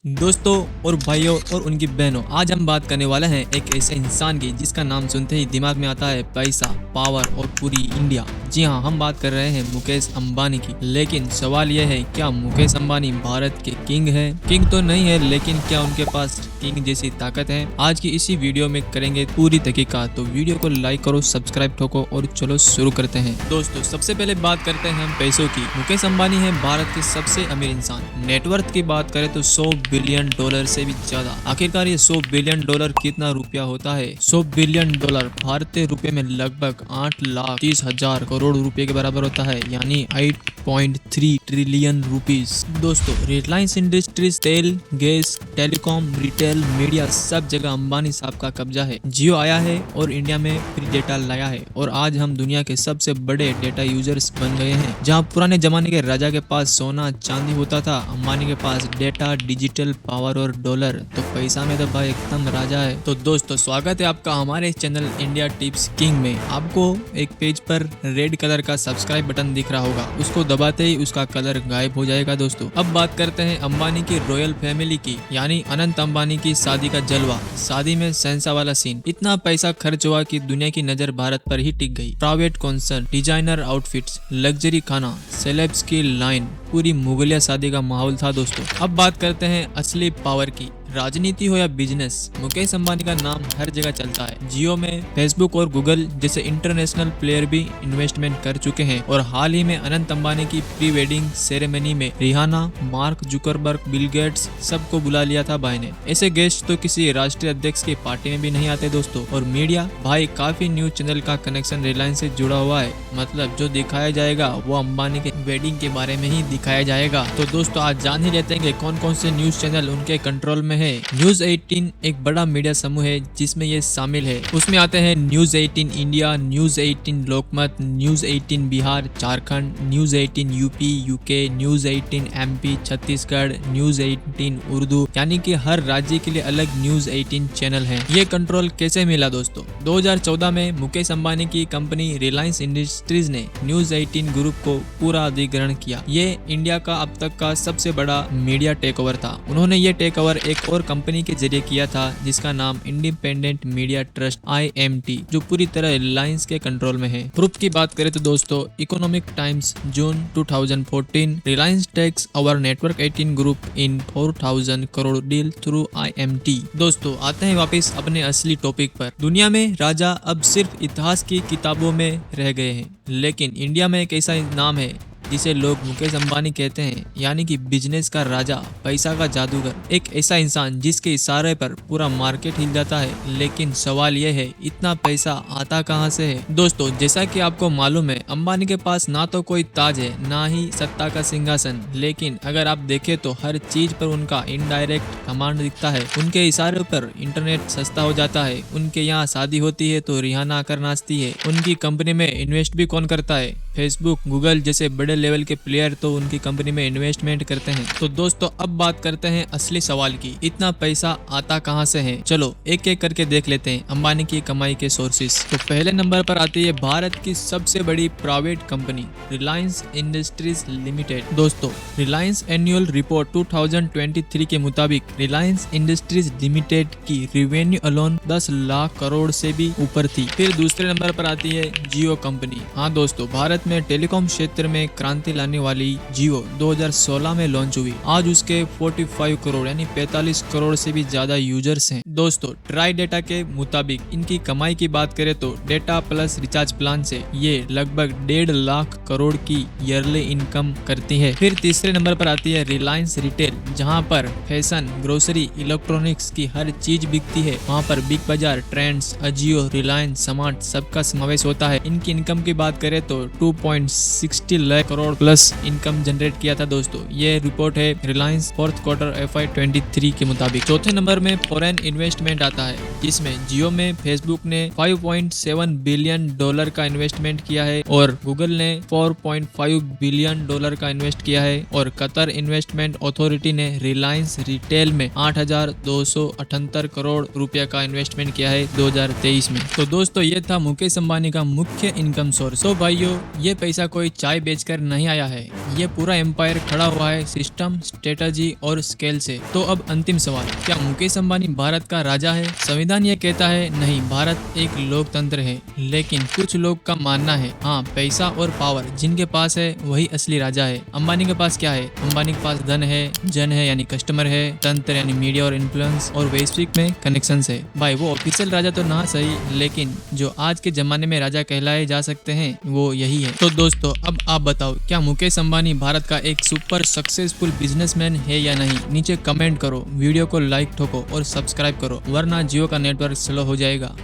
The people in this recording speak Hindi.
दोस्तों और भाइयों और उनकी बहनों, आज हम बात करने वाले हैं एक ऐसे इंसान की जिसका नाम सुनते ही दिमाग में आता है पैसा, पावर और पूरी इंडिया। जी हाँ, हम बात कर रहे हैं मुकेश अंबानी की। लेकिन सवाल यह है, क्या मुकेश अंबानी भारत के किंग है? किंग तो नहीं है, लेकिन क्या उनके पास किंग जैसी ताकत है? आज की इसी वीडियो में करेंगे पूरी तहकीकात। तो वीडियो को लाइक करो, सब्सक्राइब ठोको और चलो शुरू करते हैं। दोस्तों, सबसे पहले बात करते हैं हम पैसों की। मुकेश अंबानी है भारत के सबसे अमीर इंसान। नेटवर्थ की बात करें तो 100 बिलियन डॉलर से भी ज्यादा। आखिरकार ये 100 बिलियन डॉलर कितना रुपया होता है? 100 बिलियन डॉलर भारतीय रुपए में लगभग 8,30,000 करोड़ रुपए के बराबर होता है, यानी 8.3 ट्रिलियन रुपीस। दोस्तों, रिलायंस इंडस्ट्रीज तेल, गैस, टेलीकॉम, रिटेल, मीडिया सब जगह अंबानी साहब का कब्जा है। जियो आया है और इंडिया में फ्री डेटा लाया है और आज हम दुनिया के सबसे बड़े डेटा यूजर्स बन गए हैं। जहां पुराने जमाने के राजा के पास सोना चांदी होता था, अंबानी के पास डेटा, डिजिटल पावर और डॉलर। तो पैसा में तो भाई एकदम राजा है। तो दोस्तों, स्वागत है आपका हमारे चैनल इंडिया टिप्स किंग में। आपको एक पेज पर रेड कलर का सब्सक्राइब बटन दिख रहा होगा, उसको दबाते ही उसका कलर गायब हो जाएगा। दोस्तों, अब बात करते हैं अंबानी की रॉयल फैमिली की, यानी अनंत अंबानी की शादी का जलवा। शादी में सेंसा वाला सीन, इतना पैसा खर्च हुआ कि दुनिया की नजर भारत पर ही टिक गई। Private concert, designer outfits, luxury खाना, सेलेब्स की लाइन, पूरी मुगलिया शादी का माहौल था। दोस्तों, अब बात करते हैं असली पावर की। राजनीति हो या बिजनेस, मुकेश अंबानी का नाम हर जगह चलता है। जियो में फेसबुक और गूगल जैसे इंटरनेशनल प्लेयर भी इन्वेस्टमेंट कर चुके हैं और हाल ही में अनंत अंबानी की प्री वेडिंग सेरेमनी में Rihanna, Mark Zuckerberg, Bill Gates सबको बुला लिया था भाई ने। ऐसे गेस्ट तो किसी राष्ट्रीय अध्यक्ष की पार्टी में भी नहीं आते। दोस्तों, और मीडिया भाई, काफी न्यूज चैनल का कनेक्शन रिलायंस से जुड़ा हुआ है। मतलब जो दिखाया जाएगा वो अंबानी के वेडिंग के बारे में ही दिखाया जाएगा। तो दोस्तों, आज जान ही लेते हैं कौन कौन से न्यूज चैनल उनके कंट्रोल में है। न्यूज 18 एक बड़ा मीडिया समूह है जिसमें ये शामिल है। उसमें आते हैं news 18 India, news 18 Lokmat, news 18 Bihar Jharkhand, news 18 UP UK, news 18 MP Chhattisgarh, news 18 Urdu, यानी कि हर राज्य के लिए अलग न्यूज 18 चैनल है। ये कंट्रोल कैसे मिला? दोस्तों, 2014 में मुकेश अंबानी की कंपनी रिलायंस इंडस्ट्रीज ने न्यूज 18 ग्रुप को पूरा अधिग्रहण किया। ये इंडिया का अब तक का सबसे बड़ा मीडिया टेक ओवर था। उन्होंने ये टेक ओवर एक और कंपनी के जरिए किया था जिसका नाम इंडिपेंडेंट मीडिया ट्रस्ट IMT, जो पूरी तरह रिलायंस के कंट्रोल में है। प्रूफ की बात करें तो दोस्तों, Economic Times June 2014, Reliance takes over Network 18 group in 4,000 crore deal through IMT। दोस्तों, आते हैं वापस अपने असली टॉपिक पर। दुनिया में राजा अब सिर्फ इतिहास की किताबों में रह गए हैं, लेकिन इंडिया में एक ऐसा नाम है जिसे लोग मुकेश अंबानी कहते हैं, यानी कि बिजनेस का राजा, पैसा का जादूगर। एक ऐसा इंसान जिसके इशारे पर पूरा मार्केट हिल जाता है। लेकिन सवाल यह है, इतना पैसा आता कहां से है? दोस्तों, जैसा कि आपको मालूम है, अंबानी के पास ना तो कोई ताज है, ना ही सत्ता का सिंहासन, लेकिन अगर आप देखें तो हर चीज पर उनका इनडायरेक्ट कमांड दिखता है। उनके इशारे पर इंटरनेट सस्ता हो जाता है, उनके यहाँ शादी होती है तो रिहाना आकर नाचती है, उनकी कंपनी में इन्वेस्ट भी कौन करता है? फेसबुक, गूगल जैसे बड़े लेवल के प्लेयर तो उनकी कंपनी में इन्वेस्टमेंट करते हैं। तो दोस्तों, अब बात करते हैं असली सवाल की, इतना पैसा आता कहां से है? चलो एक एक करके देख लेते हैं अंबानी की कमाई के सोर्सेस। तो पहले नंबर पर आती है भारत की सबसे बड़ी private company Reliance industries limited. दोस्तों, रिलायंस एनुअल रिपोर्ट 2023 के मुताबिक रिलायंस इंडस्ट्रीज लिमिटेड की रेवेन्यू अलोन 10 लाख करोड़ से भी ऊपर थी। फिर दूसरे नंबर पर आती है जियो कंपनी। हाँ दोस्तों, भारत में टेलीकॉम क्षेत्र में क्रांति लाने वाली जियो 2016 में लॉन्च हुई। आज उसके 45 करोड़ यानी 45 करोड़ से भी ज्यादा यूजर्स हैं। दोस्तों, ट्राई डेटा के मुताबिक इनकी कमाई की बात करें तो डेटा प्लस रिचार्ज प्लान से ये लगभग 1.5 लाख करोड़ की ईयरली इनकम करती है। फिर तीसरे नंबर पर आती है रिलायंस रिटेल, जहां पर फैशन, ग्रोसरी, इलेक्ट्रॉनिक्स की हर चीज बिकती है। वहां पर बिग बाजार, ट्रेंड्स, अजियो, रिलायंस स्मार्ट सबका समावेश होता है। इनकी इनकम की बात करें तो 2.60 lakh crore plus income generate किया था। दोस्तों, ये रिपोर्ट है रिलायंस फोर्थ क्वार्टर FY23 के मुताबिक। चौथे नंबर में फॉरेन इन्वेस्टमेंट आता है, जिसमें जियो में फेसबुक ने 5.7 बिलियन डॉलर का इन्वेस्टमेंट किया है और गूगल ने 4.5 बिलियन डॉलर का इन्वेस्ट किया है और कतर इन्वेस्टमेंट अथॉरिटी ने रिलायंस रिटेल में 8,278 करोड़ रुपया का इन्वेस्टमेंट किया है 2023 में। तो दोस्तों, ये था मुकेश अंबानी का मुख्य इनकम सोर्स। तो भाइयों, ये पैसा कोई चाय बेचकर नहीं आया है, ये पूरा एम्पायर खड़ा हुआ है सिस्टम, स्ट्रेटजी और स्केल से। तो अब अंतिम सवाल, क्या मुकेश अंबानी भारत का राजा है? संविधान ये कहता है नहीं, भारत एक लोकतंत्र है, लेकिन कुछ लोग का मानना है हाँ, पैसा और पावर जिनके पास है वही असली राजा है। अंबानी के पास क्या है? अंबानी के पास धन है, जन है यानी कस्टमर है, तंत्र यानी मीडिया और इन्फ्लुएंस, और वैश्विक में कनेक्शंस है। भाई वो ऑफिशियल राजा तो ना सही, लेकिन जो आज के जमाने में राजा कहलाए जा सकते हैं वो यही है। तो दोस्तों अब आप बताओ, क्या मुकेश अंबानी भारत का एक सुपर सक्सेसफुल बिजनेसमैन है या नहीं? नीचे कमेंट करो, वीडियो को लाइक ठोको और सब्सक्राइब करो, वरना जियो का नेटवर्क स्लो हो जाएगा।